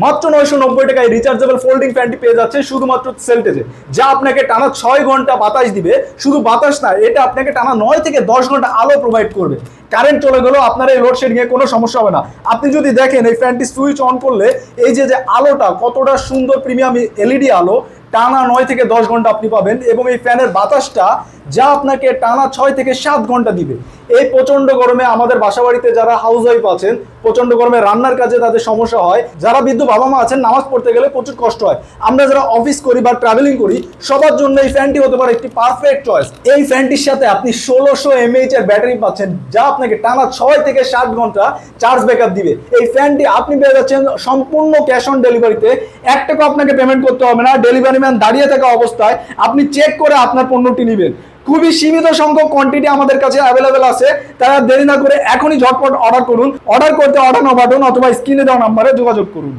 মাত্র 990 টাকায় rechargeable folding ফ্যানটি পেয়ে যাচ্ছে শুধুমাত্র সেলটেজে, যা আপনাকে টানা 6 ঘন্টা বাতাস দিবে। শুধু বাতাস না, এটা আপনাকে টানা 9 থেকে 10 ঘন্টা আলো প্রোভাইড করবে। কারেন্ট চলে গেলেও আপনার এই লোডশেডিং এ কোনো সমস্যা হবে না। আপনি যদি দেখেন এই ফ্যানটি সুইচ অন করলে এই যে আলোটা কতটা সুন্দর প্রিমিয়াম এলইডি আলো, টানা 9 থেকে 10 ঘন্টা আপনি পাবেন। এবং এই ফ্যানের বাতাসটা যা আপনাকে টানা 6 থেকে 7 ঘন্টা দিবে। এই প্রচন্ড গরমে আমাদের বাসাবাড়িতে যারা হাউস ওয়াইফ আছেন, প্রচন্ড গরমে রান্নার কাজে তাদের সমস্যা হয়, যারা বৃদ্ধ বাবা মা আছেন নামাজ পড়তে গেলে প্রচুর কষ্ট হয়, আমরা যারা অফিস করি বা ট্রাভেলিং করি, সবার জন্য এই ফ্যানটি হতে পারে একটি পারফেক্ট চয়েস। এই ফ্যানটির সাথে আপনি 1600 mAh এর ব্যাটারি পাচ্ছেন, যা আপনাকে টানা 6 থেকে 7 ঘন্টা চার্জ ব্যাকআপ দিবে। এই ফ্যানটি আপনি পেয়ে যাচ্ছেন সম্পূর্ণ ক্যাশ অন ডেলিভারিতে। 1 টাকা আপনাকে পেমেন্ট করতে হবে না। ডেলিভারি ম্যান দাঁড়িয়ে থাকা অবস্থায় আপনি চেক করে আপনার পণ্যটি নেবেন। খুবই সীমিত সংখ্যক কোয়ান্টিটি আমাদের কাছে অ্যাভেলেবেল আছে, তারা দেরি না করে এখনই ঝটপট অর্ডার করুন। অর্ডার করতে অর্ডার নাও বাটন অথবা স্ক্রিনে দেওয়া নাম্বারে যোগাযোগ করুন।